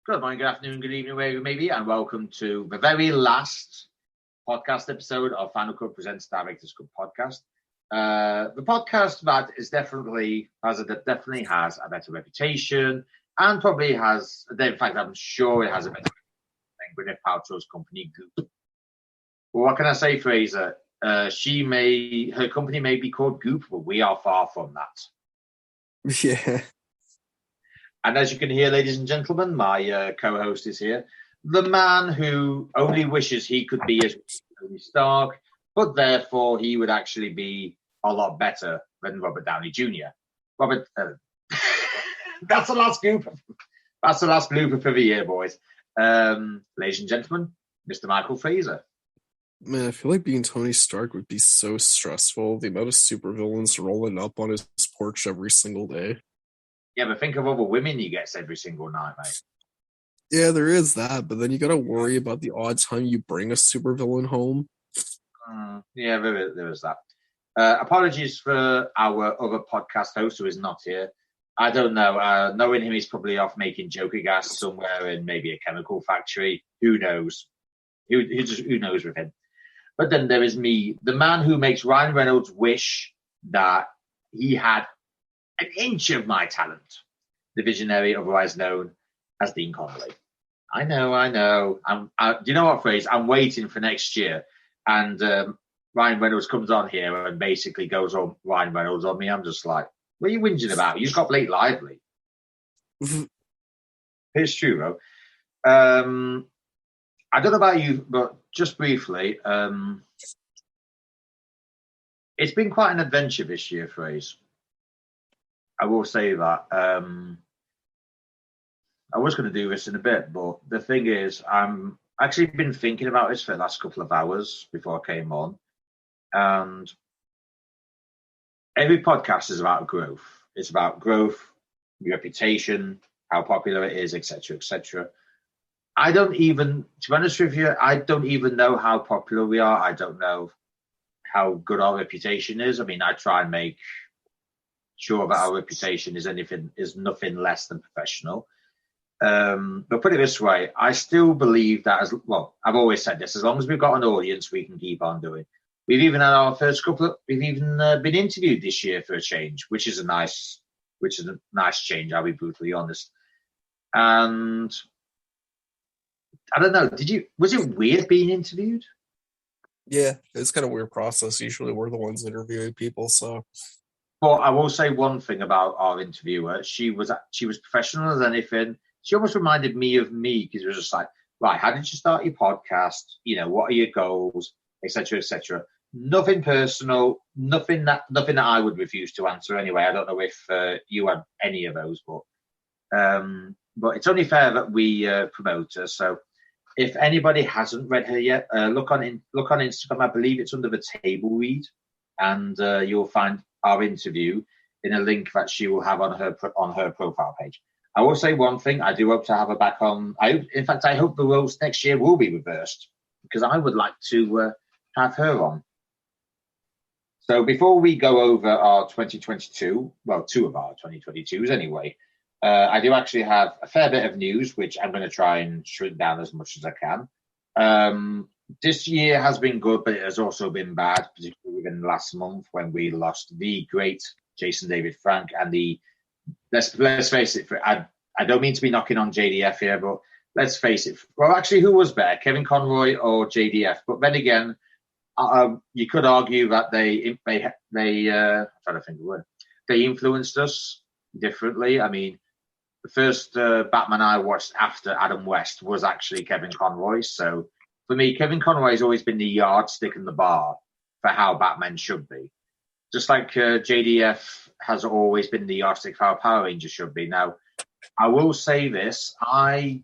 Good morning, good afternoon, good evening, wherever you may be, and welcome to the very last podcast episode of Finalcut Presents Directors Club podcast. The podcast that is definitely has a better reputation and probably has, in fact, I'm sure it has a better reputation than Gwyneth Paltrow's company Goop. Well, what can I say, Fraser? Her company may be called Goop, but we are far from that. Yeah. And as you can hear, ladies and gentlemen, my co-host is here. The man who only wishes he could be as Tony Stark, but therefore he would actually be a lot better than Robert Downey Jr. Robert, that's the last blooper. That's the last blooper for the year, boys. Ladies and gentlemen, Mr. Michael Fraser. Man, I feel like being Tony Stark would be so stressful. The amount of supervillains rolling up on his porch every single day. Yeah, but think of all the women he gets every single night, mate. Yeah, there is that, but then you gotta worry about the odd time you bring a supervillain home. Yeah, there is that. Apologies for our other podcast host who is not here. I don't know. Knowing him, he's probably off making Joker gas somewhere in maybe a chemical factory. Who knows? Who knows with him? But then there is me, the man who makes Ryan Reynolds wish that he had an inch of my talent. The visionary, otherwise known as Dean Connolly. I know. Do you know what, phrase? I'm waiting for next year. And Ryan Reynolds comes on here and basically goes on Ryan Reynolds on me. I'm just like, what are you whinging about? You've got Blake Lively. It's true, though. I don't know about you, but just briefly, it's been quite an adventure this year, phrase. I will say that. I was going to do this in a bit, but the thing is, I'm actually been thinking about this for the last couple of hours before I came on. And every podcast is about growth. It's about growth, reputation, how popular it is, etc., etc. I don't even, to be honest with you, I don't even know how popular we are. I don't know how good our reputation is. I mean, I try and make sure that our reputation is nothing less than professional. But put it this way, I still believe that I've always said this, as long as we've got an audience, we can keep on doing. We've even been interviewed this year for a change, which is a nice change. I'll be brutally honest. And I don't know, was it weird being interviewed? Yeah, it's kind of a weird process. Usually we're the ones interviewing people, so. But I will say one thing about our interviewer. She was professional as anything. She almost reminded me of me, because it was just like, right, how did you start your podcast? You know, what are your goals, etc., etc. Nothing personal, nothing that I would refuse to answer anyway. I don't know if you had any of those, but it's only fair that we promote her. So if anybody hasn't read her yet, look on Instagram. I believe it's under the table read, and you'll find our interview in a link that she will have on her profile page. I will say one thing. I do hope to have her back on. I hope the roles next year will be reversed, because I would like to have her on. So before we go over our 2022, well, two of our 2022s anyway, I do actually have a fair bit of news, which I'm going to try and shrink down as much as I can. This year has been good, but it has also been bad, particularly within last month when we lost the great Jason David Frank and the let's face it. I don't mean to be knocking on JDF here, but let's face it. Well, actually, who was better, Kevin Conroy or JDF? But then again, you could argue that they I'm trying to think of the word. They influenced us differently. I mean, the first Batman I watched after Adam West was actually Kevin Conroy. So for me, Kevin Conroy has always been the yardstick and the bar for how Batman should be. Just like JDF has always been the yardstick for how Power Rangers should be. Now, I will say this. I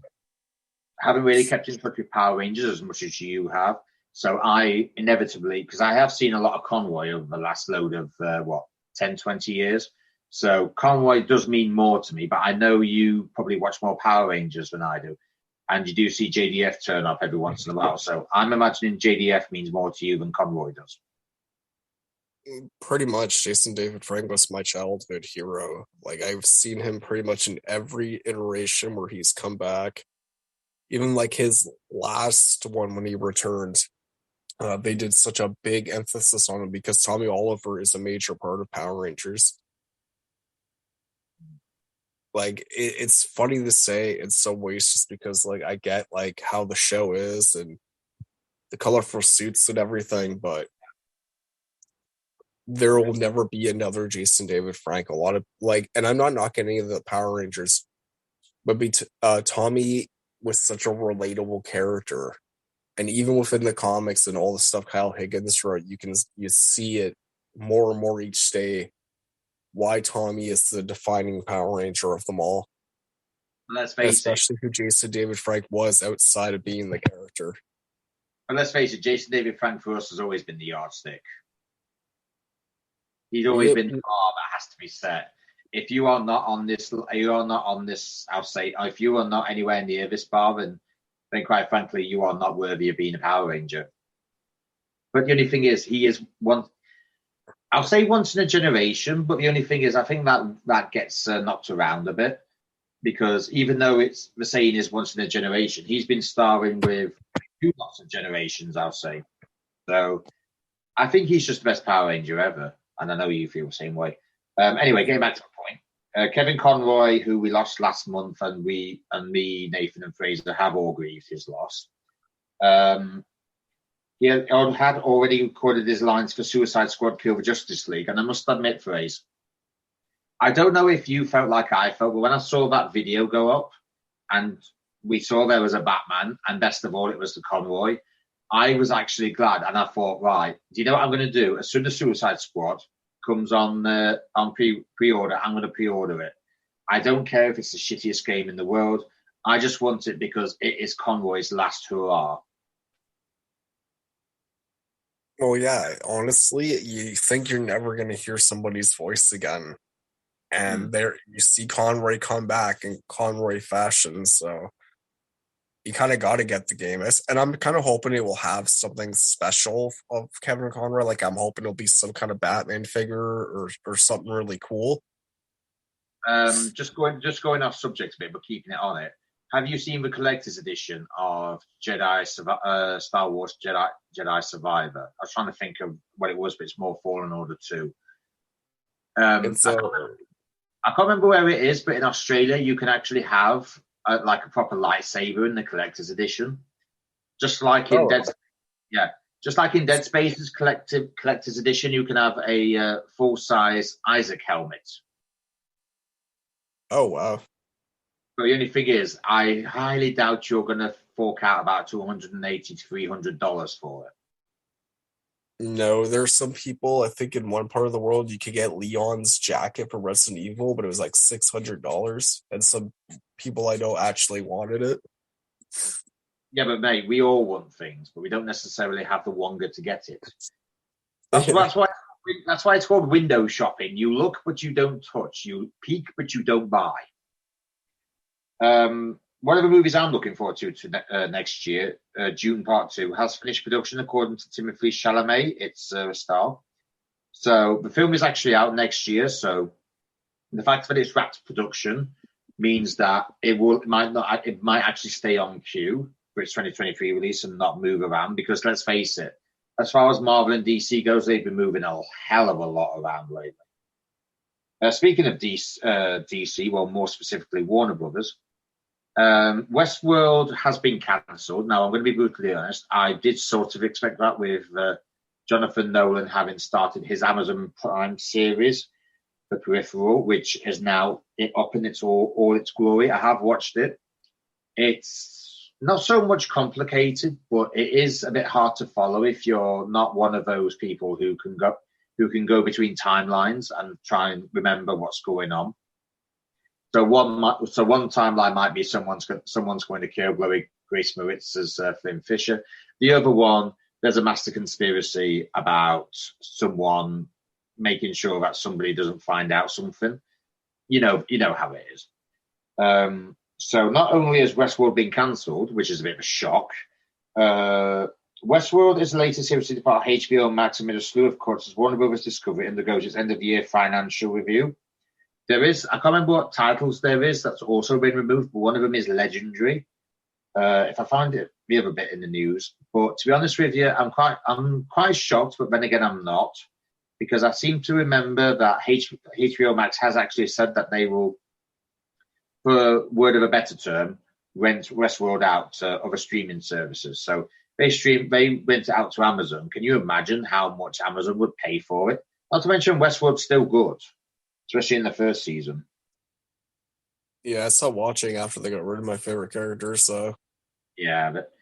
haven't really kept in touch with Power Rangers as much as you have. So I inevitably, because I have seen a lot of Conroy over the last load of, 10, 20 years. So Conroy does mean more to me, but I know you probably watch more Power Rangers than I do. And you do see JDF turn up every once in a while. So I'm imagining JDF means more to you than Conroy does. Pretty much. Jason David Frank was my childhood hero. Like, I've seen him pretty much in every iteration where he's come back. Even like his last one when he returned, they did such a big emphasis on him because Tommy Oliver is a major part of Power Rangers. Like it's funny to say in some ways, just because like I get like how the show is and the colorful suits and everything, but there will never be another Jason David Frank. A lot of like, and I'm not knocking any of the Power Rangers, but Tommy was such a relatable character, and even within the comics and all the stuff Kyle Higgins wrote, you see it more and more each day. Why Tommy is the defining Power Ranger of them all. Let's face especially who Jason David Frank was outside of being the character. And let's face it, Jason David Frank for us has always been the yardstick. He's always been the bar that has to be set. If you are not on this, I'll say, if you are not anywhere near this bar, then quite frankly, you are not worthy of being a Power Ranger. But the only thing is, he is one. I'll say once in a generation, but the only thing is, I think that gets knocked around a bit, because even though it's the saying is once in a generation, he's been starring with two lots of generations, I'll say. So I think he's just the best Power Ranger ever, and I know you feel the same way. Anyway, getting back to the point, Kevin Conroy, who we lost last month, and me, Nathan, and Fraser have all grieved his loss. He had already recorded his lines for Suicide Squad Kill the Justice League, and I must admit, Fraser, I don't know if you felt like I felt, but when I saw that video go up and we saw there was a Batman, and best of all, it was the Conroy, I was actually glad, and I thought, right, do you know what I'm going to do? As soon as Suicide Squad comes on pre-order, I'm going to pre-order it. I don't care if it's the shittiest game in the world. I just want it because it is Conroy's last hurrah. Well, yeah, honestly, you think you're never going to hear somebody's voice again. And there you see Conroy come back in Conroy fashion, so you kind of got to get the game. And I'm kind of hoping it will have something special of Kevin Conroy. Like, I'm hoping it'll be some kind of Batman figure or something really cool. Just going off subject a bit, but keeping it on it. Have you seen the collector's edition of Star Wars Jedi Survivor? I was trying to think of what it was, but it's more Fallen Order 2. I can't remember where it is, but in Australia, you can actually have like a proper lightsaber in the collector's edition, just like in Dead Space's collector's edition. You can have a full-size Isaac helmet. Oh wow! But the only thing is, I highly doubt you're going to fork out about $280 to $300 for it. No, there's some people, I think in one part of the world, you could get Leon's jacket for Resident Evil, but it was like $600. And some people I know actually wanted it. Yeah, but mate, we all want things, but we don't necessarily have the wonga to get it. That's why it's called window shopping. You look, but you don't touch. You peek, but you don't buy. One of the movies I'm looking forward to next year, June Part 2, has finished production according to Timothée Chalamet. It's a star. So the film is actually out next year. So the fact that it's wrapped production means that it might actually stay on queue for its 2023 release and not move around, because let's face it, as far as Marvel and DC goes, they've been moving a hell of a lot around lately. Speaking of DC, well, more specifically Warner Brothers, Westworld has been cancelled. Now, I'm going to be brutally honest. I did sort of expect that with Jonathan Nolan having started his Amazon Prime series, The Peripheral, which is now up in all its glory. I have watched it. It's not so much complicated, but it is a bit hard to follow if you're not one of those people who can go between timelines and try and remember what's going on. So one timeline might be someone's going to kill Grace Moritz as Flynn Fisher. The other one, there's a master conspiracy about someone making sure that somebody doesn't find out something. You know how it is. So not only has Westworld been cancelled, which is a bit of a shock, Westworld is the latest series to depart HBO Max amid a slew of cuts as Warner Brothers Discovery undergoes its end-of-year financial review. I can't remember what titles there is that's also been removed, but one of them is Legendary. If I find it the other bit in the news, but to be honest with you, I'm quite shocked, but then again, I'm not, because I seem to remember that HBO Max has actually said that they will, for word of a better term, rent Westworld out to other streaming services. So they rent it out to Amazon. Can you imagine how much Amazon would pay for it? Not to mention Westworld's still good, especially in the first season. Yeah, I stopped watching after they got rid of my favorite character, so. Yeah, but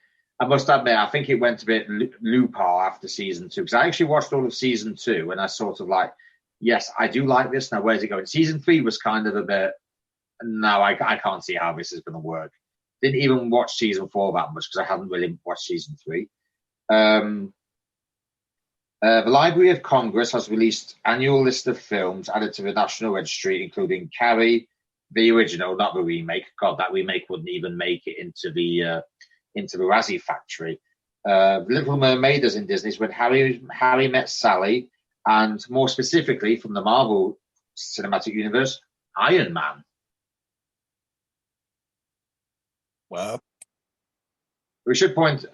I must admit, I think it went a bit loophole after season 2, because I actually watched all of season 2, and I sort of like, yes, I do like this. Now, where's it going? Season 3 was kind of a bit, no, I can't see how this is going to work. Didn't even watch season 4 that much because I haven't really watched season 3. The Library of Congress has released annual list of films added to the National Registry, including Carrie, the original, not the remake. God, that remake wouldn't even make it into the Razzie factory. Little Mermaid is in Disney's when Harry Met Sally, and more specifically from the Marvel Cinematic Universe, Iron Man. Wow. We should point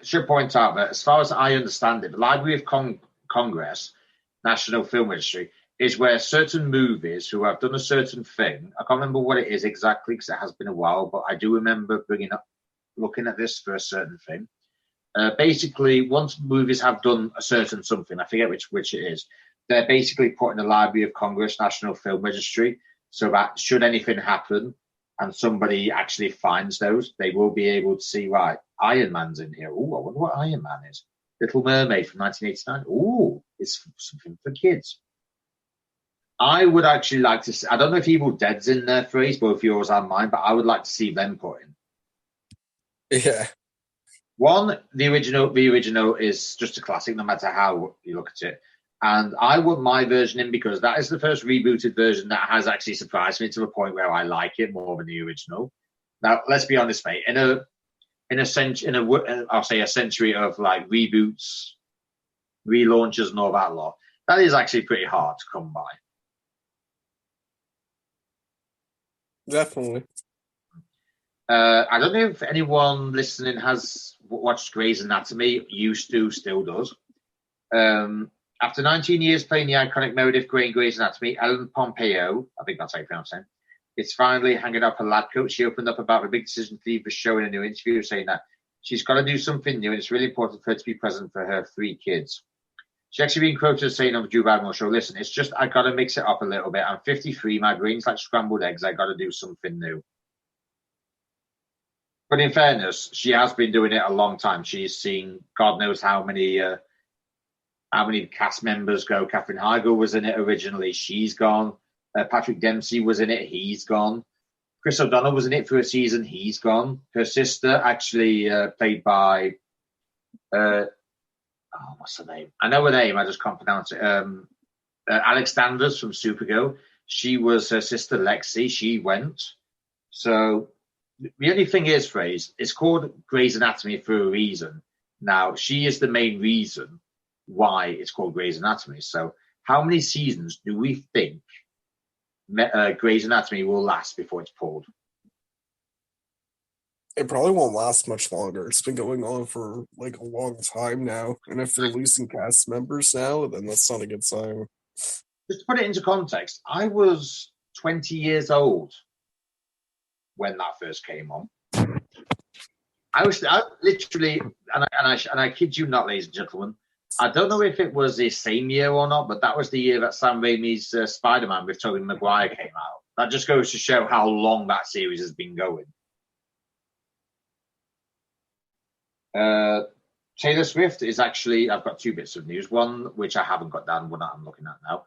out that as far as I understand it, the Library of Congress, National Film Registry, is where certain movies who have done a certain thing, I can't remember what it is exactly because it has been a while, but I do remember looking at this for a certain thing. Basically, once movies have done a certain something, I forget which it is, they're basically put in the Library of Congress National Film Registry, so that should anything happen and somebody actually finds those, they will be able to see, right, Iron Man's in here. Oh, I wonder what Iron Man is. Little Mermaid from 1989. Oh, it's something for kids. I would actually like to see, I don't know if Evil Dead's in there, phrase, both yours and mine, but I would like to see them put in. Yeah. One, the original is just a classic, no matter how you look at it. And I want my version in because that is the first rebooted version that has actually surprised me to the point where I like it more than the original. Now, let's be honest, mate. I'll say a century of like reboots, relaunches, and all that lot. That is actually pretty hard to come by. Definitely. I don't know if anyone listening has watched Grey's Anatomy. Used to, still does. After 19 years playing the iconic Meredith Grey in Grey's Anatomy, Ellen Pompeo, I think that's how you pronounce it, is finally hanging up her lab coat. She opened up about the big decision to leave the show in a new interview, saying that she's got to do something new and it's really important for her to be present for her 3 kids. She actually been quoted as saying on the Drew Barrymore show, listen, it's just I got to mix it up a little bit. I'm 53, my brain's like scrambled eggs. I got to do something new. But in fairness, she has been doing it a long time. She's seen God knows how many cast members go. Katherine Heigl was in it originally. She's gone. Patrick Dempsey was in it. He's gone. Chris O'Donnell was in it for a season. He's gone. Her sister, actually played by, what's her name? I know her name. I just can't pronounce it. Alex Danvers from Supergirl. She was her sister, Lexi. She went. So the only thing is, phrase, it's called Grey's Anatomy for a reason. Now, she is the main reason why it's called Grey's Anatomy. So how many seasons do we think Grey's Anatomy will last before it's pulled? It probably won't last much longer. It's been going on for like a long time now. And if they're losing cast members now, then that's not a good sign. Just to put it into context, I was 20 years old when that first came on. I literally, and I kid you not, ladies and gentlemen, I don't know if it was the same year or not, but that was the year that Sam Raimi's Spider-Man with Tobey Maguire came out. That just goes to show how long that series has been going. Taylor Swift is actually, I've got 2 bits of news. One, which I haven't got down, one that I'm looking at now.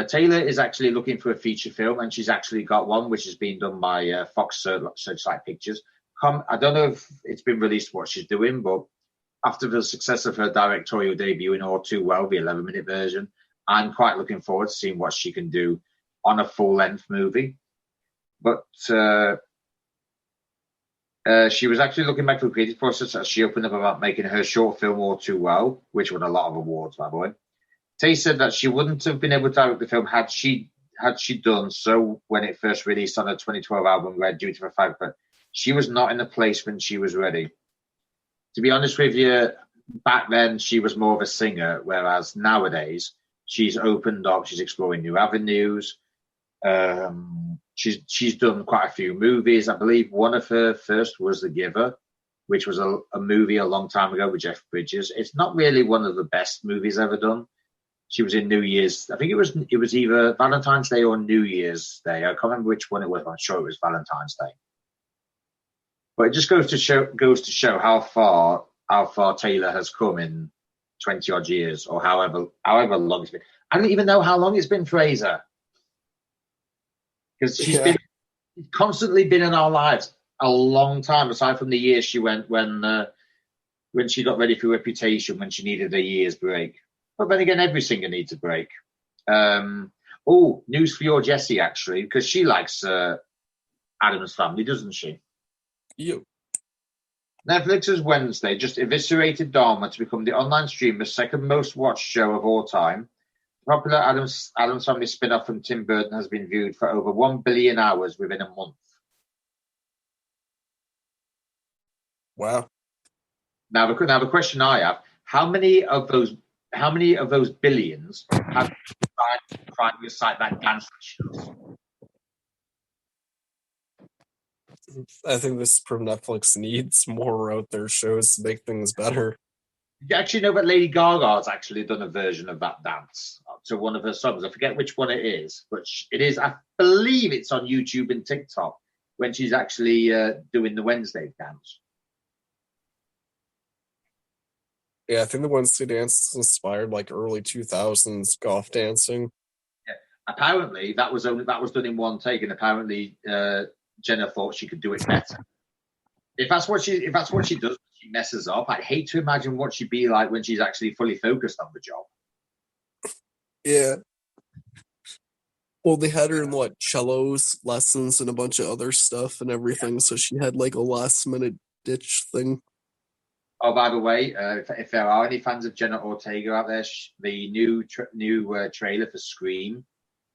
Taylor is actually looking for a feature film, and she's actually got one, which is being done by Fox Searchlight Pictures. I don't know if it's been released what she's doing, but after the success of her directorial debut in All Too Well, the 11-minute version, I'm quite looking forward to seeing what she can do on a full-length movie. But she was actually looking back to the creative process as she opened up about making her short film All Too Well, which won a lot of awards, by the way. Tay said that she wouldn't have been able to direct the film had she done so when it first released on her 2012 album Red, due to the fact that she was not in a place when she was ready. to be honest with you, back then she was more of a singer, whereas nowadays she's opened up. She's exploring new avenues. She's done quite a few movies. I believe one of her first was The Giver, which was a movie a long time ago with Jeff Bridges. It's not really one of the best movies ever done. She was in New Year's. I think it was either Valentine's Day or New Year's Day. I can't remember which one it was. I'm sure it was Valentine's Day. But it just goes to show how far Taylor has come in 20 odd years, or however long it's been. I don't even know how long it's been, Fraser, because she's constantly been in our lives a long time. Aside from the year she went when she got ready for Reputation, when she needed a year's break. But then again, every singer needs a break. News for your Jessie, actually, because she likes Addams Family, doesn't she? Yep. Netflix's Wednesday just eviscerated Dharma to become the online streamer's second most watched show of all time. The popular Addams Family spin-off from Tim Burton has been viewed for over 1 billion hours within a month. Wow. Now the question I have: how many of those billions have tried to recite that dance shows? I think this from Netflix needs more out there shows to make things better. You actually know that Lady Gaga's actually done a version of that dance to one of her songs. I forget which one it is, but it is. I believe it's on YouTube and TikTok when she's actually doing the Wednesday dance. Yeah, I think the Wednesday dance inspired like early 2000s golf dancing. Yeah. Apparently, that was done in one take, and apparently Jenna thought she could do it better. If that's what she does, she messes up. I'd hate to imagine what she'd be like when she's actually fully focused on the job. Yeah. Well, they had her in cellos lessons and a bunch of other stuff and everything, yeah. So she had like a last minute ditch thing. Oh, by the way, if there are any fans of Jenna Ortega out there, the new trailer for Scream,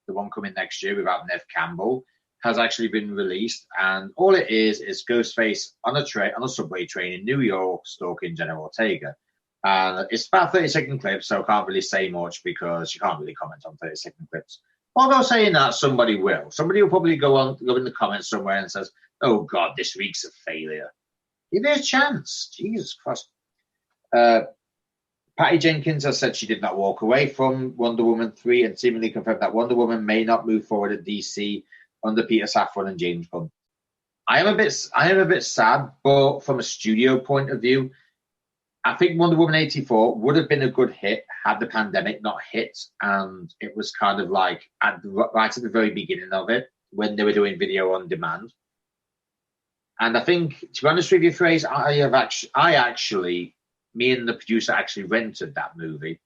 the one coming next year without Neve Campbell, has actually been released, and all it is Ghostface on a subway train in New York stalking Jenna Ortega. And it's about 30-second clips, so I can't really say much because you can't really comment on 30-second clips. Although saying that, somebody will. Somebody will probably go in the comments somewhere and says, "Oh God, this week's a failure." Give it a chance. Jesus Christ. Patty Jenkins has said she did not walk away from Wonder Woman 3 and seemingly confirmed that Wonder Woman may not move forward at DC under Peter Safran and James Gunn. I am a bit sad, but from a studio point of view, I think Wonder Woman 84 would have been a good hit had the pandemic not hit, and it was kind of like right at the very beginning of it when they were doing video on demand. And I think, to be honest with you, Fraser, me and the producer actually rented that movie.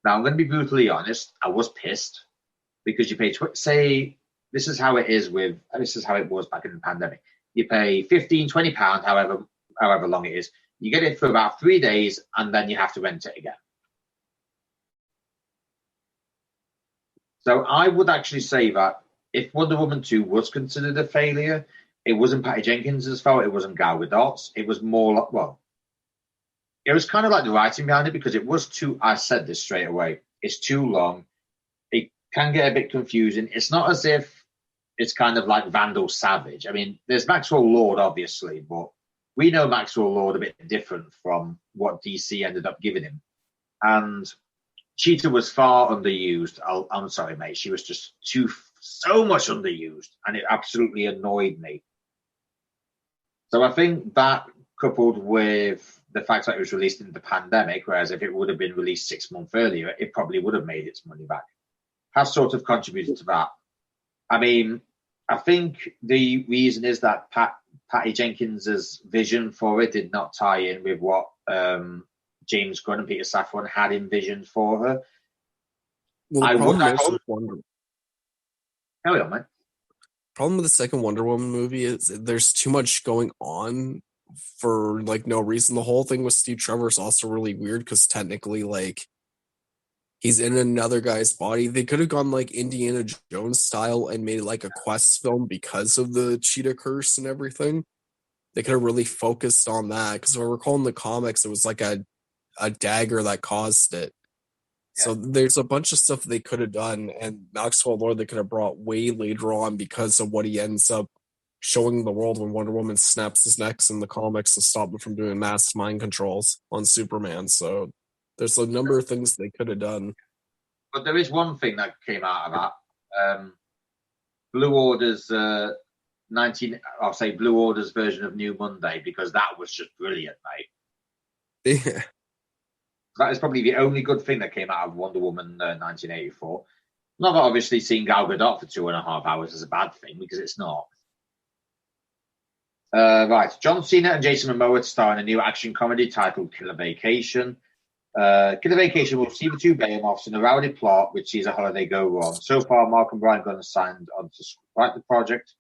Now, I'm going to be brutally honest. I was pissed because you pay, this is how it was back in the pandemic. You pay £15, £20, however long it is. You get it for about 3 days, and then you have to rent it again. So I would actually say that if Wonder Woman 2 was considered a failure, it wasn't Patty Jenkins' fault. It wasn't Gal Gadot's. It was more like, it was kind of like the writing behind it because it was too. I said this straight away. It's too long. It can get a bit confusing. It's not as if it's kind of like Vandal Savage. I mean, there's Maxwell Lord, obviously, but we know Maxwell Lord a bit different from what DC ended up giving him. And Cheetah was far underused. I'm sorry, mate. She was just so much underused, and it absolutely annoyed me. So I think that, coupled with the fact that it was released in the pandemic, whereas if it would have been released 6 months earlier, it probably would have made its money back, has sort of contributed to that. I mean, I think the reason is that Patty Jenkins' vision for it did not tie in with what James Gunn and Peter Safran had envisioned for her. Well, Carry on, man. Problem with the second Wonder Woman movie is there's too much going on for like no reason. The whole thing with Steve Trevor is also really weird because technically, like, he's in another guy's body. They could have gone like Indiana Jones style and made it like a quest film because of the cheetah curse and everything. they could have really focused on that. Because if I recall in the comics, it was like a dagger that caused it. Yeah. So there's a bunch of stuff they could have done, and Maxwell Lord they could have brought way later on because of what he ends up showing the world when Wonder Woman snaps his neck in the comics to stop him from doing mass mind controls on Superman. So there's a number of things they could have done. But there is one thing that came out of that. Blue Order's Blue Order's version of New Monday, because that was just brilliant, mate. Yeah. That is probably the only good thing that came out of Wonder Woman 1984. Not that obviously seeing Gal Gadot for 2.5 hours is a bad thing, because it's not. Right, John Cena and Jason Momoa star in a new action comedy titled Killer Vacation. Killer Vacation will see the two behemoths in a rowdy plot which sees a holiday go wrong. So far, Mark and Brian Gunn signed on to write the project,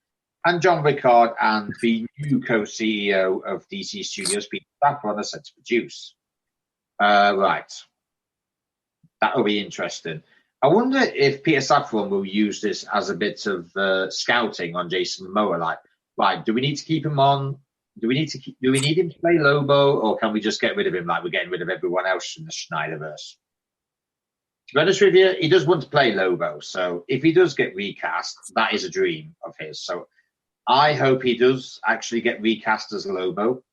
and John Rickard and the new co-CEO of DC Studios, Peter Safran, are set to produce. Right. That'll be interesting. I wonder if Peter Safran will use this as a bit of scouting on Jason Momoa. Like, right, do we need to keep him on? Do we need him to play Lobo, or can we just get rid of him like we're getting rid of everyone else in the Snyderverse? To be honest with you, he does want to play Lobo. So if he does get recast, that is a dream of his. So I hope he does actually get recast as Lobo.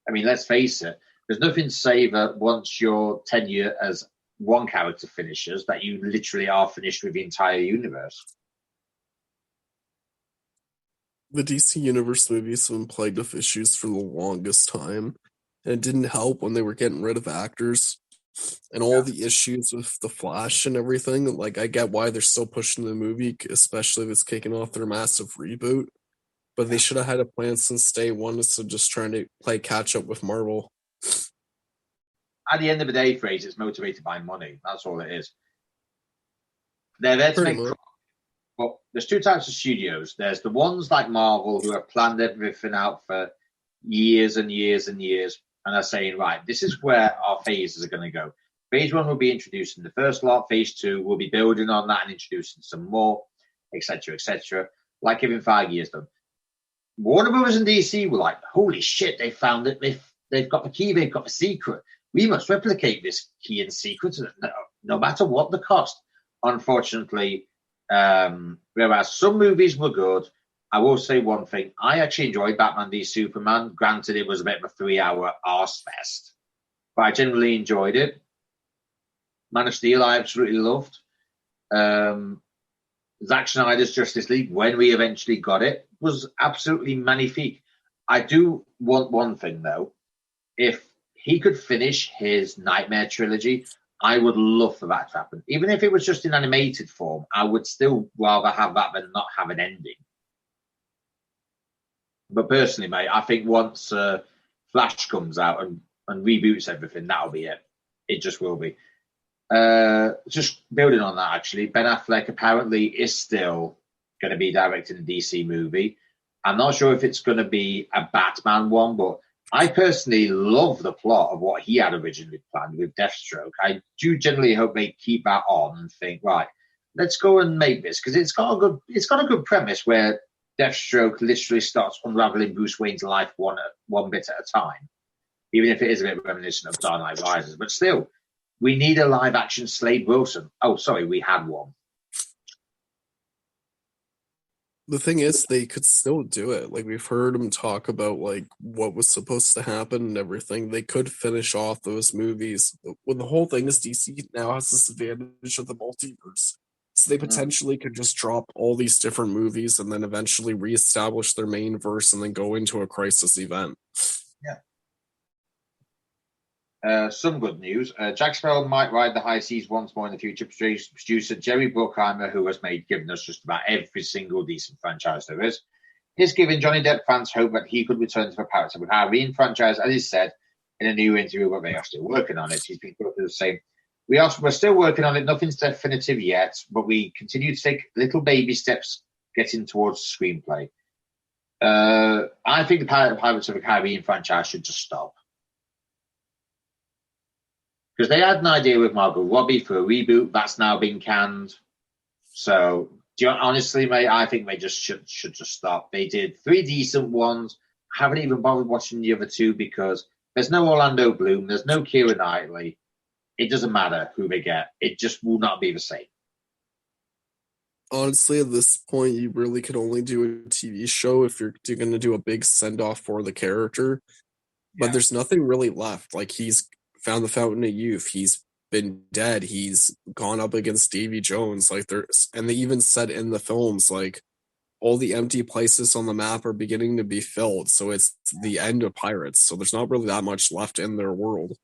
I mean, let's face it, there's nothing to say that once your tenure as one character finishes, that you literally are finished with the entire universe. The DC Universe movies have been plagued with issues for the longest time. And it didn't help when they were getting rid of actors and all the issues with The Flash and everything. Like, I get why they're still pushing the movie, especially if it's kicking off their massive reboot. But they should have had a plan since day one instead of just trying to play catch up with Marvel. At the end of the day, Fraser, it's motivated by money. That's all it is. They're there to make profit. But there's two types of studios. There's the ones like Marvel who have planned everything out for years and years and years and are saying, right, this is where our phases are going to go. Phase 1 will be introducing the first lot. Phase 2 will be building on that and introducing some more, etc., etc., like Kevin Feige has done. Warner Brothers and DC were like, holy shit, they found it. They've got the key. They've got the secret. We must replicate this key and secret no matter what the cost. Unfortunately, whereas some movies were good, I will say one thing. I actually enjoyed Batman v Superman. Granted, it was a bit of a 3-hour arse fest, but I generally enjoyed it. Man of Steel, I absolutely loved. Zack Snyder's Justice League, when we eventually got it, was absolutely magnifique. I do want one thing, though. If he could finish his Nightmare trilogy, I would love for that to happen. Even if it was just in animated form, I would still rather have that than not have an ending. But personally, mate, I think once Flash comes out and reboots everything, that'll be it. It just will be. Just building on that, actually, Ben Affleck apparently is still going to be directing a DC movie. I'm not sure if it's going to be a Batman one, but I personally love the plot of what he had originally planned with Deathstroke. I do generally hope they keep that on and think, right, let's go and make this, because it's got a good premise where Deathstroke literally starts unraveling Bruce Wayne's life one bit at a time, even if it is a bit reminiscent of Dark Knight Rises. But still, we need a live-action Slade Wilson. Oh, sorry, we had one. The thing is, they could still do it. Like, we've heard them talk about, like, what was supposed to happen and everything. They could finish off those movies. Well, the whole thing is DC now has this advantage of the multiverse. So they potentially could just drop all these different movies and then eventually reestablish their main verse and then go into a crisis event. Yeah. Some good news. Jack Sparrow might ride the high seas once more in the future. Producer Jerry Bruckheimer, who has given us just about every single decent franchise there is giving Johnny Depp fans hope that he could return to the Pirates of the Caribbean franchise, as he said in a new interview, but they are still working on it. He's been quoted as saying, we're still working on it. Nothing's definitive yet, but we continue to take little baby steps getting towards the screenplay. I think the Pirates of the Caribbean franchise should just stop. Because they had an idea with Margot Robbie for a reboot. That's now been canned. So, honestly, mate, I think they just should just stop. They did 3 decent ones. I haven't even bothered watching the other two because there's no Orlando Bloom, there's no Keira Knightley. It doesn't matter who they get. It just will not be the same. Honestly, at this point, you really could only do a TV show if you're going to do a big send-off for the character. But there's nothing really left. Like, he's found the fountain of youth. He's been dead. He's gone up against Davy Jones. Like, and they even said in the films, like, all the empty places on the map are beginning to be filled. So it's the end of Pirates. So there's not really that much left in their world.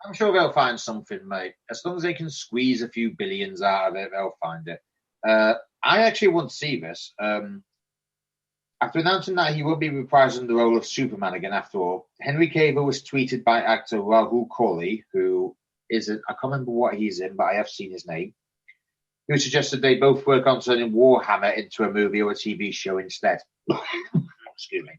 I'm sure they'll find something, mate. As long as they can squeeze a few billions out of it, they'll find it. I actually want to see this. After announcing that he will be reprising the role of Superman again after all, Henry Cavill was tweeted by actor Rahul Kohli, who is, I can't remember what he's in, but I have seen his name, who suggested they both work on turning Warhammer into a movie or a TV show instead. Excuse me.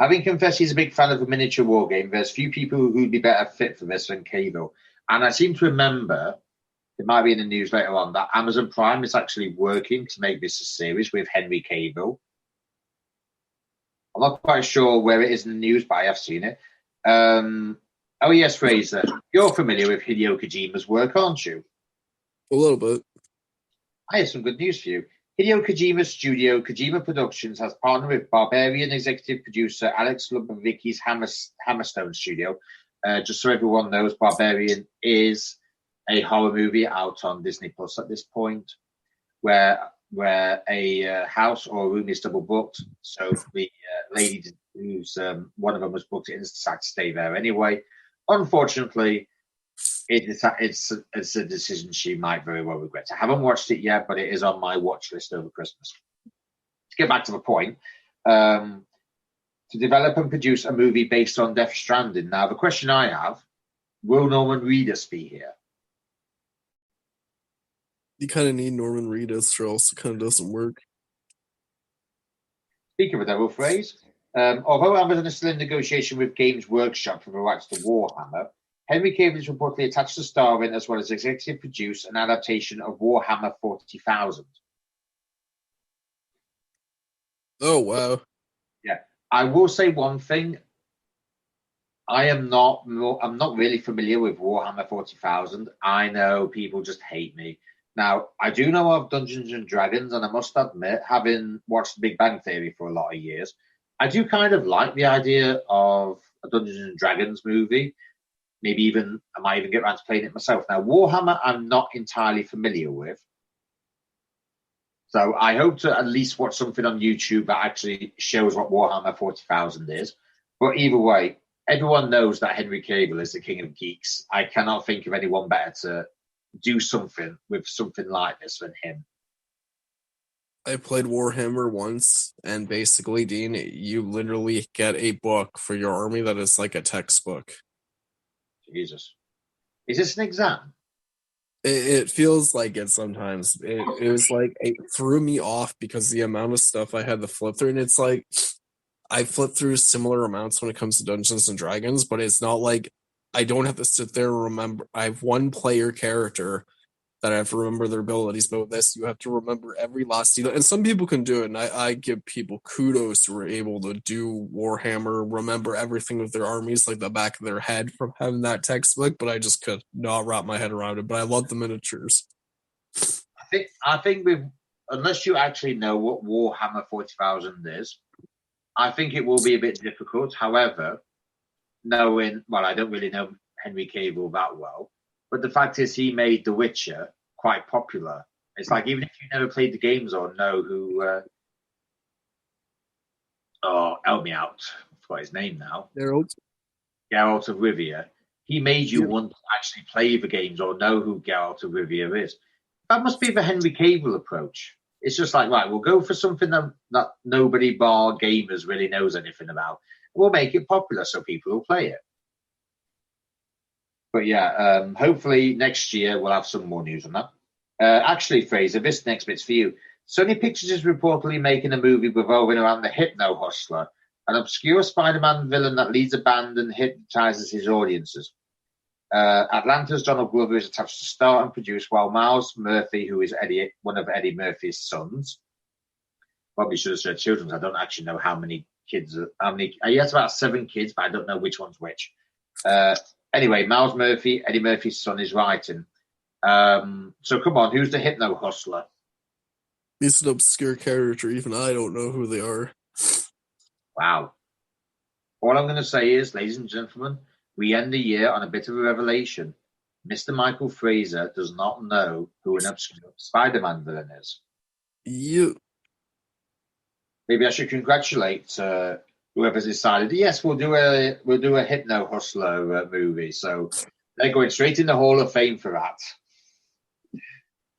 Having confessed he's a big fan of a miniature war game, there's few people who'd be better fit for this than Cavill. And I seem to remember, it might be in the news later on, that Amazon Prime is actually working to make this a series with Henry Cavill. I'm not quite sure where it is in the news, but I have seen it. Oh, yes, Fraser. You're familiar with Hideo Kojima's work, aren't you? A little bit. I have some good news for you. Hideo Kojima's studio, Kojima Productions, has partnered with Barbarian executive producer Alex Lubavicki's Hammerstone studio. Just so everyone knows, Barbarian is a horror movie out on Disney Plus at this point, where a house or a room is double booked. So the lady who's one of them was booked in decided to stay there anyway. Unfortunately, it's a decision she might very well regret. I haven't watched it yet, but it is on my watch list over Christmas. To get back to the point, to develop and produce a movie based on Death Stranding. Now, the question I have, will Norman Reedus be here? You kind of need Norman Reedus, or else it kind of doesn't work. Speaking of a double phrase, although Amazon is still in negotiation with Games Workshop for the rights to Warhammer, Henry Cavill is reportedly attached to starring as well as executive produce an adaptation of Warhammer 40,000. Oh, wow. Yeah. I will say one thing. I'm not really familiar with Warhammer 40,000. I know people just hate me. Now, I do know of Dungeons and Dragons, and I must admit, having watched Big Bang Theory for a lot of years, I do kind of like the idea of a Dungeons and Dragons movie. Maybe I might even get around to playing it myself. Now, Warhammer, I'm not entirely familiar with. So I hope to at least watch something on YouTube that actually shows what Warhammer 40,000 is. But either way, everyone knows that Henry Cavill is the king of geeks. I cannot think of anyone better to do something with something like this than him. I played Warhammer once, and basically, Dean, you literally get a book for your army that is like a textbook. Jesus. Is this an exam? It feels like it sometimes. It was like, it threw me off because the amount of stuff I had to flip through, and it's like, I flip through similar amounts when it comes to Dungeons and Dragons, but it's not like I don't have to sit there and remember. I have one player character that I have to remember their abilities, but with this, you have to remember every last detail. And some people can do it, and I give people kudos who are able to do Warhammer, remember everything with their armies like the back of their head from having that textbook, but I just could not wrap my head around it. But I love the miniatures. I think unless you actually know what Warhammer 40,000 is, I think it will be a bit difficult. However, I don't really know Henry Cavill that well, but the fact is he made The Witcher quite popular. It's like, even if you never played the games or know who... help me out. I forgot his name now. Geralt of Rivia. He made you want to actually play the games or know who Geralt of Rivia is. That must be the Henry Cavill approach. It's just like, right, we'll go for something that nobody bar gamers really knows anything about. We'll make it popular so people will play it. But yeah, hopefully next year we'll have some more news on that. Actually, Fraser, this next bit's for you. Sony Pictures is reportedly making a movie revolving around the Hypno Hustler, an obscure Spider-Man villain that leads a band and hypnotizes his audiences. Atlanta's Donald Glover is attached to star and produce, while Miles Murphy, who is one of Eddie Murphy's sons, probably should have said children. I don't actually know how many kids. He has about 7 kids, but I don't know which one's which. Anyway, Miles Murphy, Eddie Murphy's son, is writing. So come on, who's the hypno hustler? He's an obscure character. Even I don't know who they are. Wow. All I'm going to say is, ladies and gentlemen, we end the year on a bit of a revelation. Mr. Michael Fraser does not know who an obscure Spider-Man villain is. You. Maybe I should congratulate whoever's decided. Yes, we'll do a hypno hustler movie. So they're going straight in the Hall of Fame for that.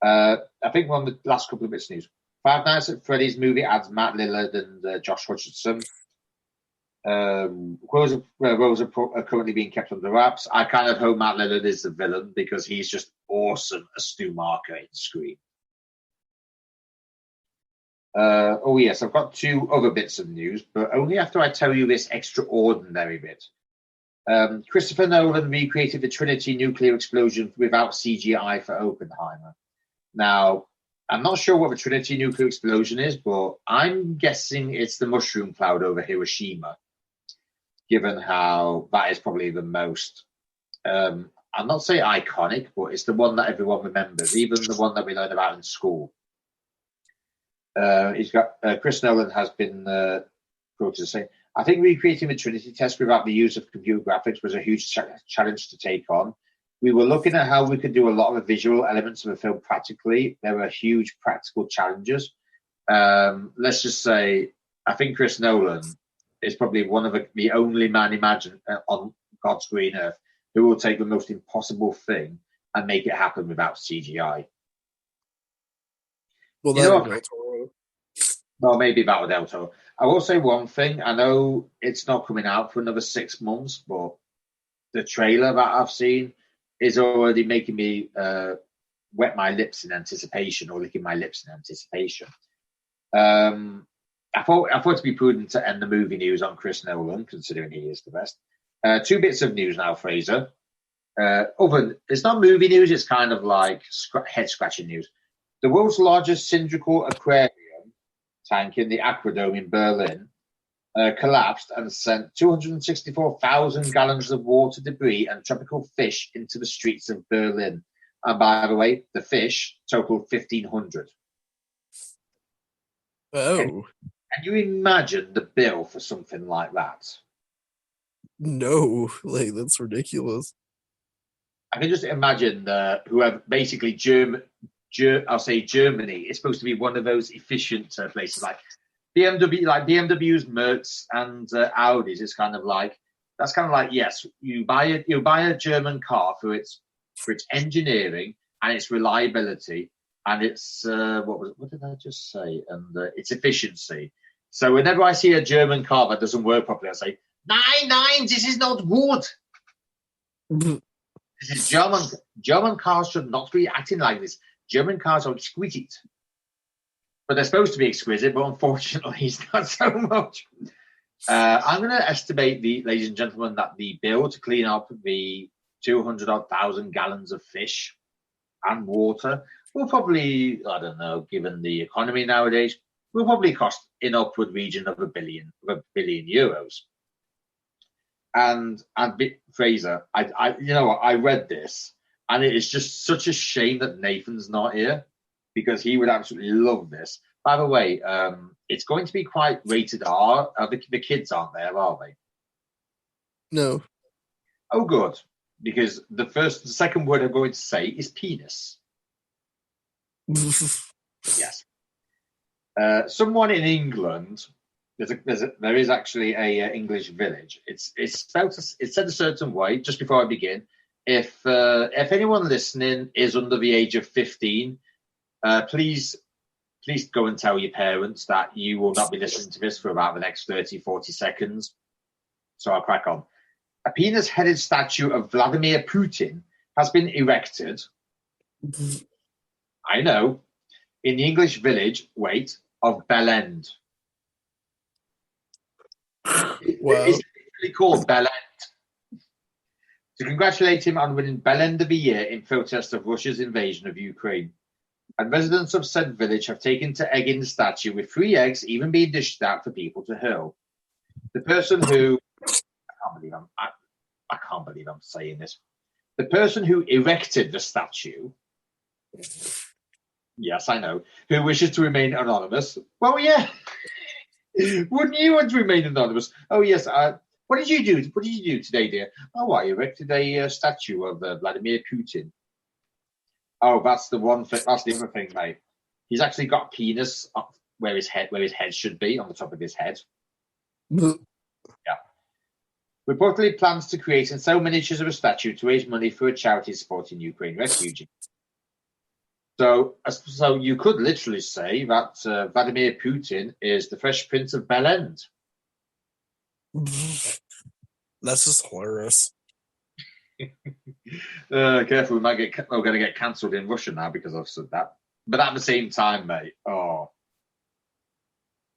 I think one of the last couple of bits of news. Five Nights at Freddy's movie adds Matt Lillard and Josh Hutcherson. Roles are currently being kept under wraps. I kind of hope Matt Lillard is the villain because he's just awesome as Stu Marker in Scream. Oh yes, I've got 2 other bits of news, but only after I tell you this extraordinary bit. Christopher Nolan recreated the Trinity nuclear explosion without CGI for Oppenheimer. Now, I'm not sure what the Trinity nuclear explosion is, but I'm guessing it's the mushroom cloud over Hiroshima, given how that is probably the most, I'll not say iconic, but it's the one that everyone remembers, even the one that we learned about in school. Chris Nolan has been quoted as saying, I think recreating the Trinity test without the use of computer graphics was a huge challenge to take on. We were looking at how we could do a lot of the visual elements of the film practically. There were huge practical challenges. Let's just say, I think Chris Nolan is probably one of the only man on God's green earth who will take the most impossible thing and make it happen without CGI. Well, maybe that with Del Toro. I will say one thing. I know it's not coming out for another 6 months, but the trailer that I've seen is already making me wet my lips in anticipation, or licking my lips in anticipation. I thought it'd be prudent to end the movie news on Chris Nolan, considering he is the best. 2 bits of news now, Fraser. It's not movie news, it's kind of like head-scratching news. The world's largest cylindrical aquarium tank in the Aquadome in Berlin collapsed and sent 264,000 gallons of water debris and tropical fish into the streets of Berlin. And by the way, the fish totaled 1,500. Oh. Can you imagine the bill for something like that? No, that's ridiculous. I can just imagine whoever, basically I'll say Germany is supposed to be one of those efficient places like BMWs, Mercs, and Audis. It's kind of like yes, you buy a German car for its engineering and its reliability and its what did I just say? And its efficiency. So whenever I see a German car that doesn't work properly, I say, "Nein, this is not good." This is German. German cars should not be acting like this. German cars are exquisite. But they're supposed to be exquisite, but unfortunately, it's not so much. I'm going to estimate, ladies and gentlemen, that the bill to clean up the 200,000 gallons of fish and water will probably, I don't know, given the economy nowadays, will probably cost in upward region of a billion euros. And Fraser, I read this, and it is just such a shame that Nathan's not here, because he would absolutely love this. By the way, it's going to be quite rated R. The kids aren't there, are they? No. Oh, good. Because the second word I'm going to say is penis. Yes. Someone in England, there is actually a English village. It's said a certain way. Just before I begin, if anyone listening is under the age of 15, please go and tell your parents that you will not be listening to this for about the next 30, 40 seconds. So I'll crack on. A penis-headed statue of Vladimir Putin has been erected. I know. In the English village, of Bellend. Wow. It's literally called Bellend. To congratulate him on winning Bellend of the Year in protest of Russia's invasion of Ukraine. And residents of said village have taken to egging the statue, with 3 eggs even being dished out for people to hurl. The person who I can't believe I'm saying this. The person who erected the statue, yes, I know, who wishes to remain anonymous. Well, yeah. Wouldn't you want to remain anonymous? Oh, yes. What did you do? What did you do today, dear? Oh, I erected a statue of Vladimir Putin. Oh, that's the one thing. That's the other thing, mate. He's actually got a penis up where his head should be, on the top of his head. Yeah. Reportedly plans to create and sell miniatures of a statue to raise money for a charity supporting Ukraine refugees. So you could literally say that Vladimir Putin is the Fresh Prince of Bel-End. That's just hilarious. Careful, we're going to get cancelled in Russia now because I've said that. But at the same time, mate,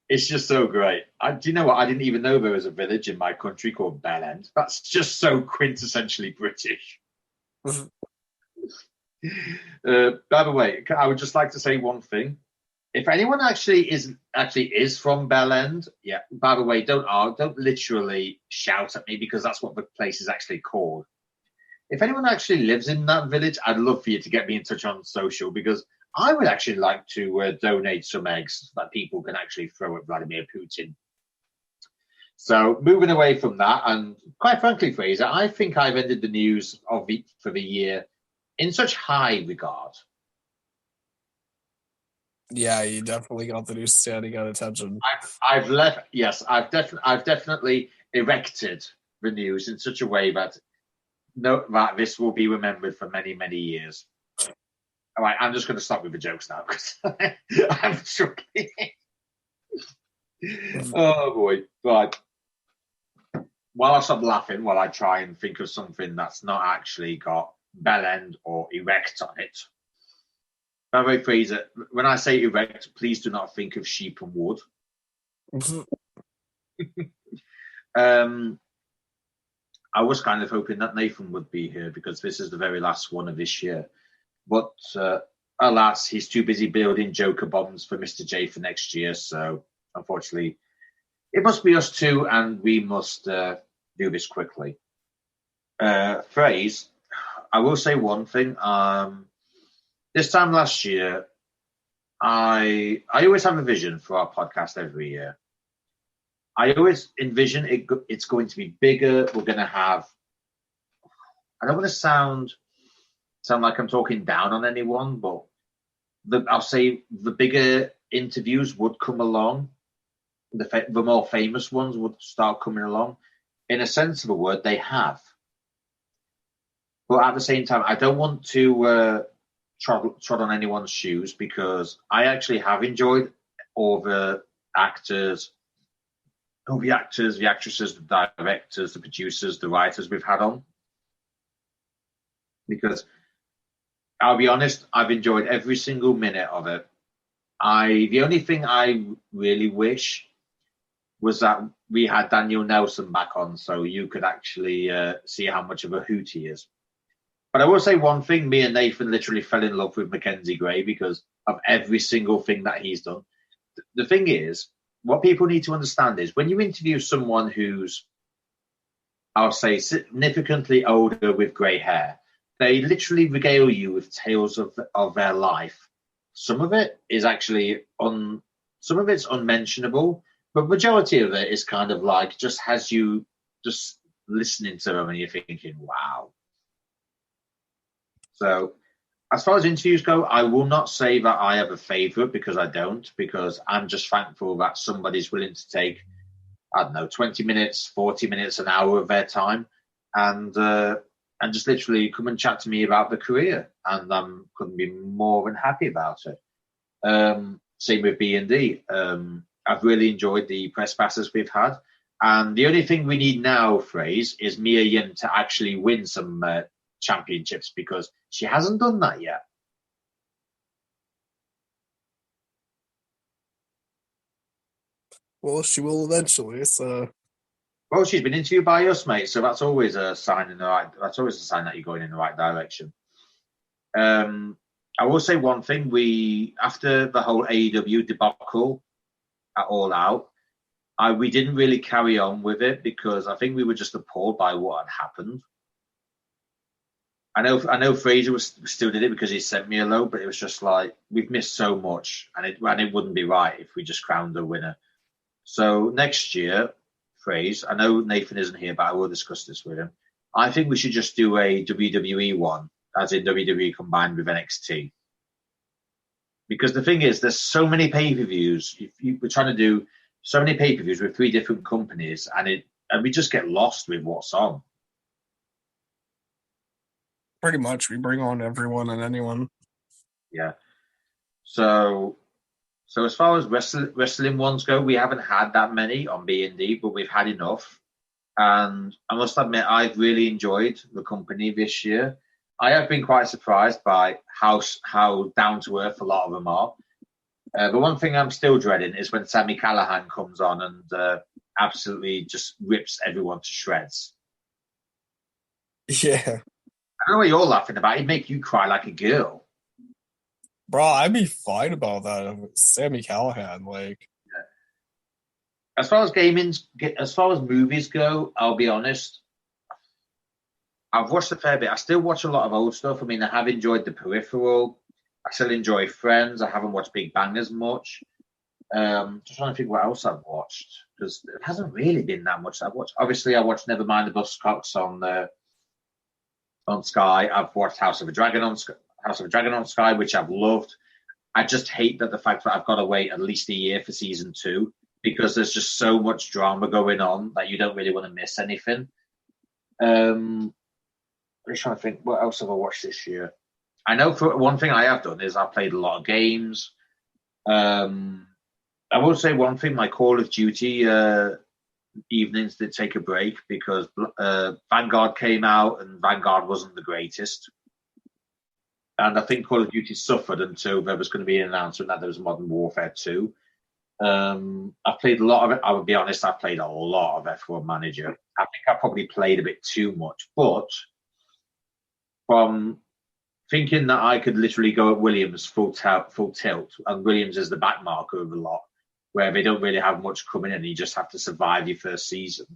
it's just so great. Do you know what? I didn't even know there was a village in my country called Bel-End. That's just so quintessentially British. By the way, I would just like to say one thing. If anyone actually is from Bel-End, yeah. By the way, don't literally shout at me because that's what the place is actually called. If anyone actually lives in that village, I'd love for you to get me in touch on social because I would actually like to donate some eggs that people can actually throw at Vladimir Putin. So moving away from that, and quite frankly, Fraser, I think I've ended the news for the year in such high regard. Yeah, you definitely got the news standing at attention. I've definitely erected the news in such a way that this will be remembered for many, many years. All right, I'm just going to stop with the jokes now because I'm struggling. Oh boy! Right. While I stop laughing, while I try and think of something that's not actually got Bel-End or erect on it. By the way, Fraser, when I say erect, please do not think of sheep and wood. I was kind of hoping that Nathan would be here because this is the very last one of this year. But alas, he's too busy building Joker bombs for Mr. J for next year. So unfortunately, it must be us two, and we must do this quickly. Phrase, I will say one thing. This time last year, I always have a vision for our podcast every year. I always envision it's going to be bigger. We're going to have. I don't want to sound like I'm talking down on anyone, but I'll say the bigger interviews would come along. The more famous ones would start coming along. In a sense of a word, they have. But at the same time, I don't want to trod on anyone's shoes because I actually have enjoyed all the actors, the actresses, the directors, the producers, the writers we've had on. Because I'll be honest, I've enjoyed every single minute of it. The only thing I really wish was that we had Daniel Nelson back on so you could actually see how much of a hoot he is. But I will say one thing, me and Nathan literally fell in love with Mackenzie Gray because of every single thing that he's done. The thing is, what people need to understand is when you interview someone who's, I'll say, significantly older with grey hair, they literally regale you with tales of their life. Some of it is actually some of it's unmentionable, but majority of it is kind of like just has you just listening to them and you're thinking, wow. So as far as interviews go, I will not say that I have a favourite because I don't, because I'm just thankful that somebody's willing to take, 20 minutes, 40 minutes, an hour of their time and just literally come and chat to me about the career. And I couldn't be more than happy about it. Same with B&D. I've really enjoyed the press passes we've had. And the only thing we need now, Phrase, is Mia Yim to actually win some championships because she hasn't done that yet. Well, she will eventually. So, well, she's been interviewed by us, mate. So that's always a sign That's always a sign that you're going in the right direction. I will say one thing: after the whole AEW debacle at All Out, We didn't really carry on with it because I think we were just appalled by what had happened. I know Fraser still did it because he sent me a load, but it was just like we've missed so much, and it wouldn't be right if we just crowned the winner. So next year, Fraser, I know Nathan isn't here, but I will discuss this with him. I think we should just do a WWE one, as in WWE combined with NXT. Because the thing is, there's so many pay-per-views. We're trying to do so many pay-per-views with 3 different companies, and we just get lost with what's on. Pretty much, we bring on everyone and anyone. Yeah. So as far as wrestling ones go, we haven't had that many on B&D, but we've had enough. And I must admit, I've really enjoyed the company this year. I have been quite surprised by how down to earth a lot of them are. The one thing I'm still dreading is when Sami Callihan comes on and absolutely just rips everyone to shreds. Yeah. I know what you're laughing about. He'd make you cry like a girl. Bro, I'd be fine about that. Sami Callihan, like. Yeah. As far as movies go, I'll be honest. I've watched a fair bit. I still watch a lot of old stuff. I mean, I have enjoyed The Peripheral. I still enjoy Friends. I haven't watched Big Bang as much. Just trying to think what else I've watched because it hasn't really been that much I've watched. Obviously, I watched Nevermind the Buzzcocks on Sky. I've watched House of a Dragon on Sky, which I've loved. I just hate that the fact that I've got to wait at least a year for season 2 because there's just so much drama going on that you don't really want to miss anything. I'm just trying to think what else have I watched this year. I know for one thing I have done is I've played a lot of games. I will say one thing: my Call of Duty evenings did take a break because Vanguard came out and Vanguard wasn't the greatest. And I think Call of Duty suffered until there was going to be an announcement that there was Modern Warfare 2. I've played a lot of it. I would be honest, I've played a lot of F1 Manager. I think I probably played a bit too much. But from thinking that I could literally go at Williams full tilt, and Williams is the back marker of a lot, where they don't really have much coming in, you just have to survive your first season.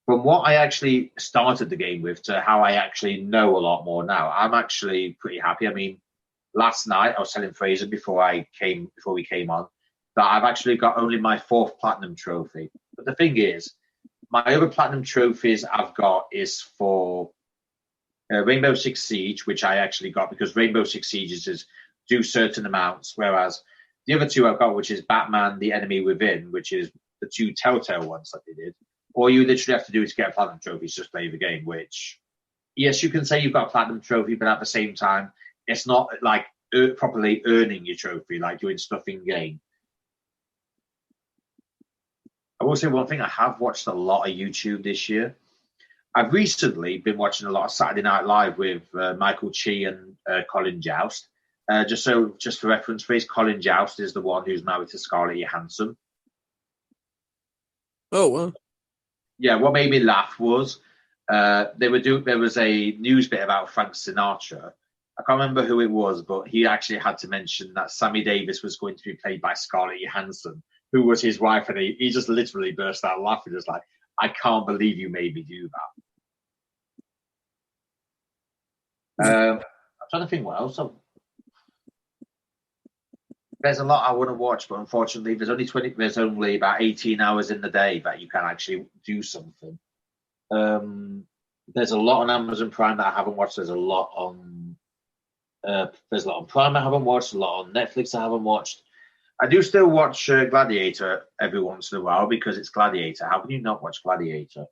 From what I actually started the game with to how I actually know a lot more now, I'm actually pretty happy. I mean, last night I was telling Fraser before we came on that I've actually got only my 4th platinum trophy. But the thing is, my other platinum trophies I've got is for Rainbow Six Siege, which I actually got because Rainbow Six Siege is do certain amounts, whereas the other 2 I've got, which is Batman: The Enemy Within, which is the 2 Telltale ones that they did. All you literally have to do to get a platinum trophy is just play the game, which, yes, you can say you've got a platinum trophy, but at the same time, it's not like properly earning your trophy, like doing stuff in game. I will say one thing, I have watched a lot of YouTube this year. I've recently been watching a lot of Saturday Night Live with Michael Chi and Colin Joust. Just for reference phrase, Colin Joust is the one who's married to Scarlett Johansson. Oh, wow. Yeah, what made me laugh was there was a news bit about Frank Sinatra. I can't remember who it was, but he actually had to mention that Sammy Davis was going to be played by Scarlett Johansson, who was his wife, and he just literally burst out laughing, just like, I can't believe you made me do that. I'm trying to think what else. There's a lot I want to watch, but unfortunately, there's only about 18 hours in the day that you can actually do something. There's a lot on Amazon Prime that I haven't watched. There's a lot on Prime I haven't watched. A lot on Netflix I haven't watched. I do still watch Gladiator every once in a while because it's Gladiator. How can you not watch Gladiator?